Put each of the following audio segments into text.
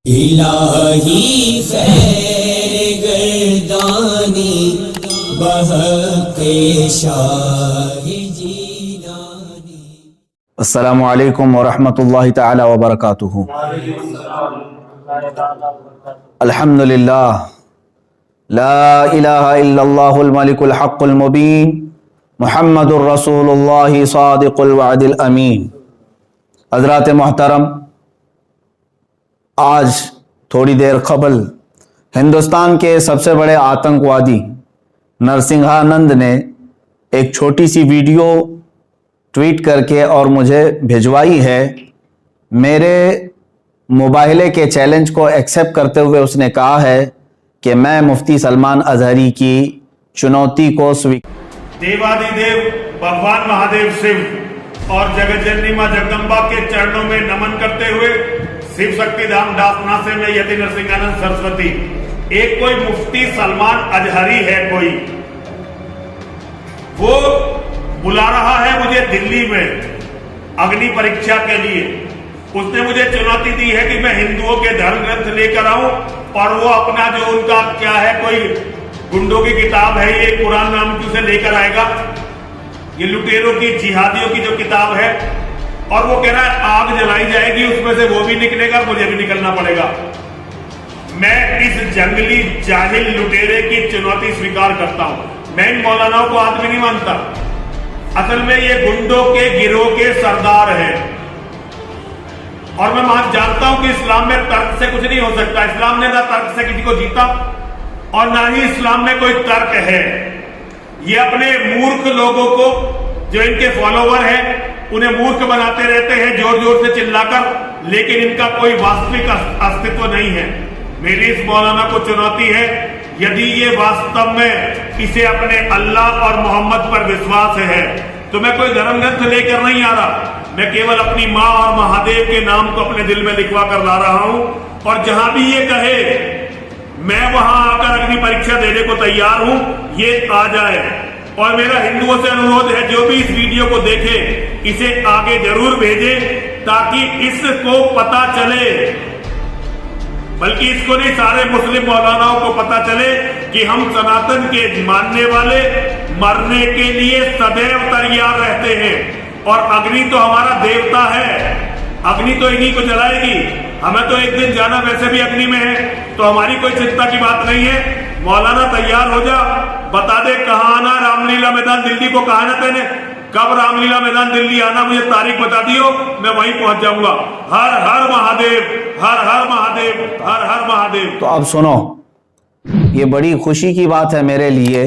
الہی خیر گردانی بحق شاہ جیلانی۔ السلام علیکم ورحمۃ اللہ تعالی وبرکاتہ۔ الحمد للہ لا الہ الا اللہ الملک الحق المبین محمد الرسول اللہ صادق الوعد الامین۔ حضرات محترم، آج تھوڑی دیر قبل ہندوستان کے سب سے بڑے آتنکوادی نرسنگھانند نے ایک چھوٹی سی ویڈیو ٹویٹ کر کے اور مجھے بھجوائی ہے۔ میرے مباہلے کے چیلنج کو ایکسیپٹ کرتے ہوئے اس نے کہا ہے کہ میں مفتی سلمان اظہری کی چنوتی کو دیوادی دیو بھگوان مہادیو شیو اور جگت جننی ماں جگدمبا کے چرنوں میں نمن کرتے ہوئے شیو شکتی دھام ڈاسنا سے میں یتی نرسنگھانند سرسوتی ایک کوئی مفتی سلمان اظہری ہے، کوئی وہ بلا رہا ہے مجھے دلی میں اگنی پریکشا کے لیے۔ اس نے مجھے چنوتی دی ہے کہ میں ہندوؤں کے دھرم گرنتھ لے کر آؤں اور وہ اپنا جو ان کا کیا ہے کوئی گنڈوں کی کتاب ہے، یہ قرآن نام کی، اسے لے کر آئے گا۔ یہ لٹیروں کی جہادیوں کی جو کتاب ہے، اور وہ کہہ رہا ہے آگ جلائی جائے گی، اس میں سے وہ بھی نکلے گا، مجھے بھی نکلنا پڑے گا۔ میں اس جنگلی جاہل لٹیرے کی چنوتی سویکار کرتا ہوں۔ میں ان مولاناؤں کو آدمی نہیں مانتا، اصل میں یہ گنڈوں کے گروہ کے سردار ہیں، اور میں جانتا ہوں کہ اسلام میں ترک سے کچھ نہیں ہو سکتا۔ اسلام نے نہ ترک سے کسی کو جیتا اور نہ ہی اسلام میں کوئی ترک ہے۔ یہ اپنے مورکھ لوگوں کو جو ان کے فالوور ہیں انہیں مورکھ بناتے رہتے ہیں زور زور سے چلا کر، لیکن ان کا کوئی واستوک استتو نہیں ہے۔ میری اس مولانا کو چنوتی ہے، یدی یہ واستو میں اسے اپنے اللہ اور محمد پر وشواس ہے تو میں کوئی دھرم گرنتھ لے کر نہیں آ رہا، میں کیول اپنی ماں اور مہادیو کے نام کو اپنے دل میں لکھوا کر لا رہا ہوں، اور جہاں بھی یہ کہے میں وہاں آ کر اگنی پریکشا دینے کو تیار ہوں، یہ آ جائے۔ اور میرا ہندوؤں سے انورودھ ہے جو بھی اس ویڈیو کو دیکھے اسے آگے ضرور بھیجے تاکہ اس کو پتا چلے، بلکہ اس کو نہیں سارے مسلم مولاناؤں کو پتا چلے کہ ہم سناتن کے ماننے والے مرنے کے لیے سدیو تیار رہتے ہیں، اور اگنی تو ہمارا دیوتا ہے، اگنی تو انہی کو جلائے گی، ہمیں تو ایک دن جانا ویسے بھی اگنی میں ہے، تو ہماری کوئی چنتا کی بات نہیں ہے۔ مولانا تیار ہو جا، بتا دے کہاں آنا، رام لیلا میدان دلی کو کہا نا تینے، کب رام لیلا میدان دلی آنا، مجھے تاریخ بتا دیو، میں وہیں پہنچ جاؤں گا۔ ہر ہر مہادیو، ہر ہر مہادیو، ہر ہر مہادیو۔ تو اب سنو، یہ بڑی خوشی کی بات ہے میرے لیے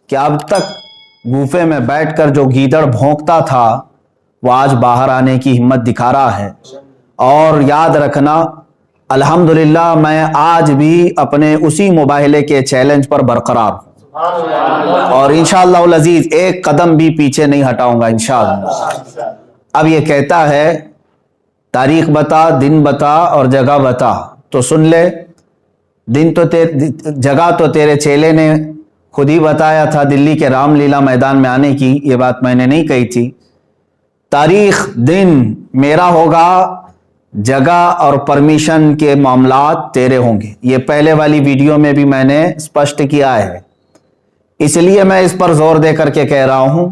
کہ اب تک گوفے میں بیٹھ کر جو گیدڑ بھونکتا تھا وہ آج باہر آنے کی ہمت دکھا رہا ہے۔ اور یاد رکھنا، الحمدللہ میں آج بھی اپنے اسی مباہلے کے چیلنج پر برقرار ہوں، اور انشاءاللہ العزیز ایک قدم بھی پیچھے نہیں ہٹاؤں گا انشاءاللہ۔ اب یہ کہتا ہے تاریخ بتا، دن بتا اور جگہ بتا، تو سن لے۔ دن تو جگہ تو تیرے چیلے نے خود ہی بتایا تھا، دلی کے رام لیلا میدان میں آنے کی، یہ بات میں نے نہیں کہی تھی۔ تاریخ دن میرا ہوگا، جگہ اور پرمیشن کے معاملات تیرے ہوں گے۔ یہ پہلے والی ویڈیو میں بھی میں نے اسپشٹ کیا ہے، اس لیے میں اس پر زور دے کر کے کہہ رہا ہوں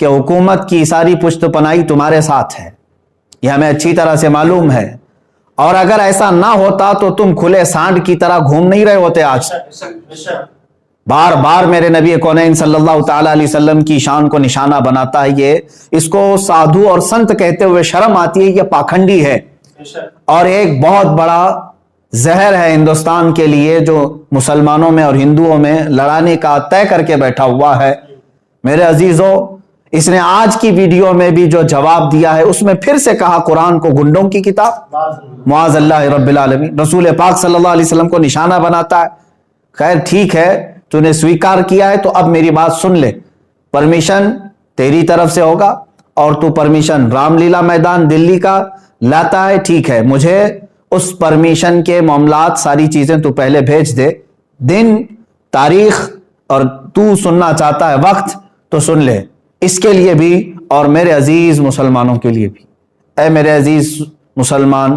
کہ حکومت کی ساری پشت پناہی تمہارے ساتھ ہے، یہ ہمیں اچھی طرح سے معلوم ہے، اور اگر ایسا نہ ہوتا تو تم کھلے سانڈ کی طرح گھوم نہیں رہے ہوتے آج۔ بار بار میرے نبی کونین صلی اللہ تعالی علیہ وسلم کی شان کو نشانہ بناتا ہے یہ، اس کو سادھو اور سنت کہتے ہوئے شرم آتی ہے، یہ پاکھنڈی ہے اور ایک بہت بڑا زہر ہے ہندوستان کے لیے، جو مسلمانوں میں اور ہندوؤں میں لڑانے کا طے کر کے بیٹھا ہوا ہے۔ میرے عزیزوں، اس نے آج کی ویڈیو میں بھی جو جواب دیا ہے اس میں پھر سے کہا قرآن کو گنڈوں کی کتاب، معاذ اللہ رب العالمین، رسول پاک صلی اللہ علیہ وسلم کو نشانہ بناتا ہے۔ خیر ٹھیک ہے، تو نے سویکار کیا ہے، تو اب میری بات سن لے۔ پرمیشن تیری طرف سے ہوگا اور تو پرمیشن رام لیلا میدان دلی کا لاتا ہے، ٹھیک ہے، مجھے اس پرمیشن کے معاملات ساری چیزیں تو پہلے بھیج دے، دن، تاریخ، اور تو سننا چاہتا ہے وقت تو سن لے، اس کے لیے بھی اور میرے عزیز مسلمانوں کے لیے بھی۔ اے میرے عزیز مسلمان،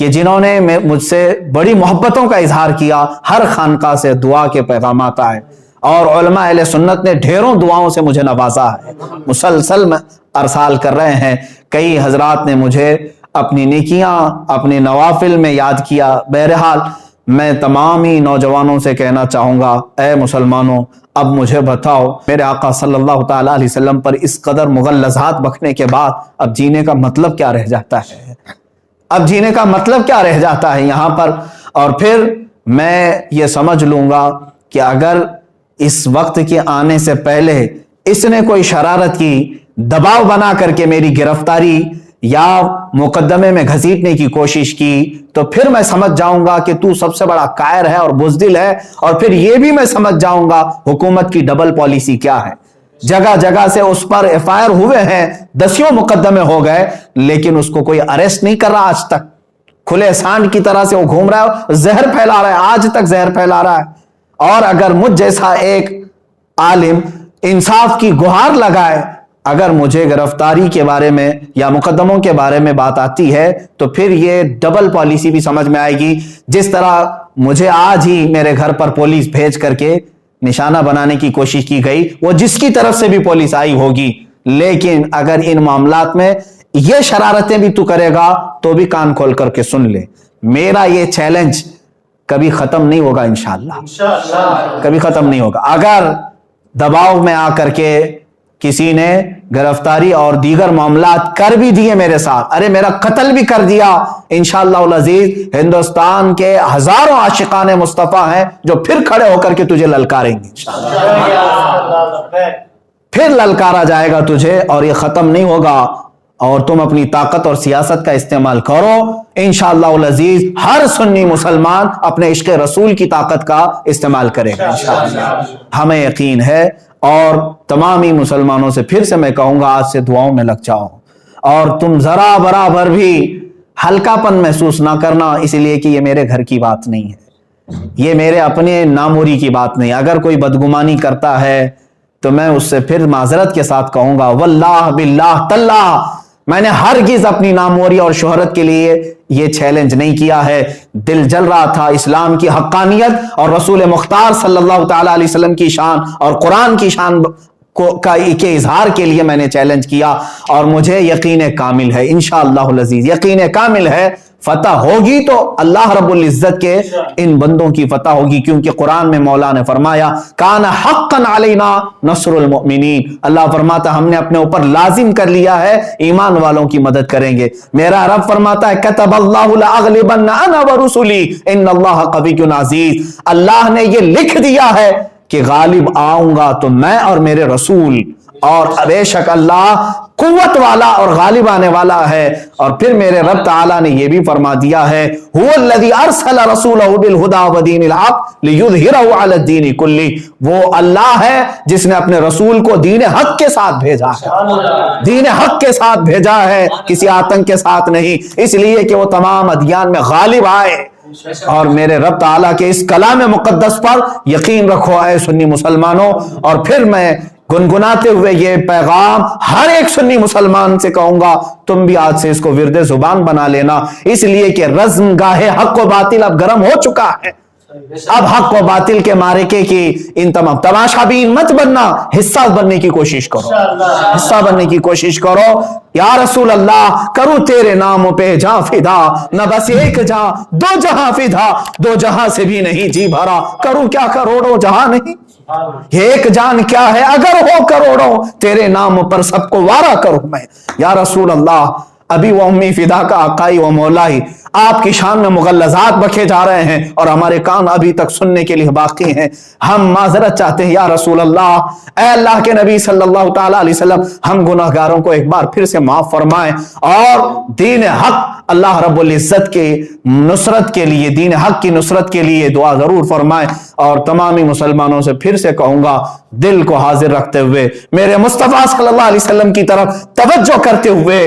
کہ جنہوں نے مجھ سے بڑی محبتوں کا اظہار کیا، ہر خانقاہ سے دعا کے پیغامات آئے اور علماء اہل سنت نے ڈھیروں دعاؤں سے مجھے نوازا ہے، مسلسل ارسال کر رہے ہیں۔ کئی حضرات نے مجھے اپنی نیکیاں اپنے نوافل میں یاد کیا۔ بہرحال میں تمام ہی نوجوانوں سے کہنا چاہوں گا، اے مسلمانوں، اب مجھے بتاؤ، میرے آقا صلی اللہ تعالیٰ علیہ وسلم پر اس قدر مغلظات بکنے کے بعد اب جینے کا مطلب کیا رہ جاتا ہے؟ اب جینے کا مطلب کیا رہ جاتا ہے یہاں پر؟ اور پھر میں یہ سمجھ لوں گا کہ اگر اس وقت کے آنے سے پہلے اس نے کوئی شرارت کی، دباؤ بنا کر کے میری گرفتاری یا مقدمے میں گھسیٹنے کی کوشش کی، تو پھر میں سمجھ جاؤں گا کہ تو سب سے بڑا قائر ہے اور بزدل ہے، اور پھر یہ بھی میں سمجھ جاؤں گا حکومت کی ڈبل پالیسی کیا ہے۔ جگہ جگہ سے اس پر ایف آئی آر ہوئے ہیں، دسیوں مقدمے ہو گئے، لیکن اس کو کوئی اریسٹ نہیں کر رہا آج تک۔ کھلے سانڈ کی طرح سے وہ گھوم رہا ہے، زہر پھیلا رہا ہے، آج تک زہر پھیلا رہا ہے۔ اور اگر مجھ جیسا ایک عالم انصاف کی گہار لگائے، اگر مجھے گرفتاری کے بارے میں یا مقدموں کے بارے میں بات آتی ہے، تو پھر یہ ڈبل پالیسی بھی سمجھ میں آئے گی۔ جس طرح مجھے آج ہی میرے گھر پر پولیس بھیج کر کے نشانہ بنانے کی کوشش کی گئی، وہ جس کی طرف سے بھی پولیس آئی ہوگی، لیکن اگر ان معاملات میں یہ شرارتیں بھی تو کرے گا تو بھی کان کھول کر کے سن لے، میرا یہ چیلنج کبھی ختم نہیں ہوگا انشاءاللہ، کبھی ختم نہیں ہوگا۔ اگر دباؤ میں آ کر کے کسی نے گرفتاری اور دیگر معاملات کر بھی دیے میرے ساتھ، ارے میرا قتل بھی کر دیا، انشاءاللہ العزیز ہندوستان کے ہزاروں عاشقان مصطفیٰ ہیں جو پھر کھڑے ہو کر کے تجھے للکاریں گے، پھر للکارا جائے گا تجھے، اور یہ ختم نہیں ہوگا۔ اور تم اپنی طاقت اور سیاست کا استعمال کرو، انشاءاللہ العزیز ہر سنی مسلمان اپنے عشق رسول کی طاقت کا استعمال کرے گا انشاءاللہ، ہمیں یقین ہے۔ اور تمامی مسلمانوں سے پھر سے میں کہوں گا، آج سے دعاؤں میں لگ جاؤ، اور تم ذرا برابر بھی ہلکا پن محسوس نہ کرنا، اس لیے کہ یہ میرے گھر کی بات نہیں ہے، یہ میرے اپنے ناموری کی بات نہیں۔ اگر کوئی بدگمانی کرتا ہے تو میں اس سے پھر معذرت کے ساتھ کہوں گا، واللہ باللہ تاللہ میں نے ہرگز اپنی ناموری اور شہرت کے لیے یہ چیلنج نہیں کیا ہے۔ دل جل رہا تھا اسلام کی حقانیت اور رسول مختار صلی اللہ تعالی علیہ وسلم کی شان اور قرآن کی شان کے اظہار کے لیے میں نے چیلنج کیا، اور مجھے یقین کامل ہے انشاءاللہ العزیز، یقین کامل ہے فتح ہوگی تو اللہ رب العزت کے ان بندوں کی فتح ہوگی، کیونکہ قرآن میں مولا نے فرمایا کان حقا علینا نصر المؤمنین، اللہ فرماتا ہم نے اپنے اوپر لازم کر لیا ہے ایمان والوں کی مدد کریں گے۔ میرا رب فرماتا ہے کتب اللہ لاغلبن انا ورسلی ان اللہ قوی عزیز، اللہ نے یہ لکھ دیا ہے کہ غالب آؤں گا تو میں اور میرے رسول، اور بے شک اللہ قوت والا اور غالب آنے والا ہے۔ اور پھر میرے رب تعالیٰ نے یہ بھی فرما دیا ہے هو الذی ارسل رسولہ بالہدی ودین الحق لیظہرہ علی الدین کلہ، وہ اللہ ہے جس نے اپنے رسول کو دین حق کے ساتھ بھیجا ہے، دین حق کے ساتھ بھیجا ہے، کسی آتنک کے ساتھ نہیں، اس لیے کہ وہ تمام ادیان میں غالب آئے۔ اور میرے رب تعالیٰ کے اس کلام مقدس پر یقین رکھو اے سنی مسلمانوں۔ اور پھر میں گنگناتے ہوئے یہ پیغام ہر ایک سنی مسلمان سے کہوں گا، تم بھی آج سے اس کو ورد زبان بنا لینا، اس لیے کہ رزم گاہ حق و باطل اب گرم ہو چکا ہے۔ اب حق و باطل کے معرکے کی ان تمام تماشا بین مت بننا، حصہ بننے کی کوشش کرو، حصہ بننے کی کوشش کرو۔ یا رسول اللہ کرو تیرے نام پہ جہاں فدا، نہ بس ایک جہاں دو جہاں فدا، دو جہاں سے بھی نہیں جی بھرا، کروں کیا کروڑوں جہاں نہیں، ایک جان کیا ہے اگر ہو کروڑوں، تیرے نام پر سب کو وارا کروں میں۔ یا رسول اللہ ابھی وہ امی فدا کا آقائی و مولائی آپ کی شان میں مغلظات بکے جا رہے ہیں، اور ہمارے کان ابھی تک سننے کے لیے باقی ہیں۔ ہم معذرت چاہتے ہیں یا رسول اللہ، اے اللہ کے نبی صلی اللہ تعالی علیہ وسلم، ہم گناہگاروں کو ایک بار پھر سے معاف فرمائیں، اور دین حق اللہ رب العزت کے نصرت کے لیے، دین حق کی نصرت کے لیے دعا ضرور فرمائیں۔ اور تمامی مسلمانوں سے پھر سے کہوں گا، دل کو حاضر رکھتے ہوئے، میرے مصطفیٰ صلی اللہ علیہ وسلم کی طرف توجہ کرتے ہوئے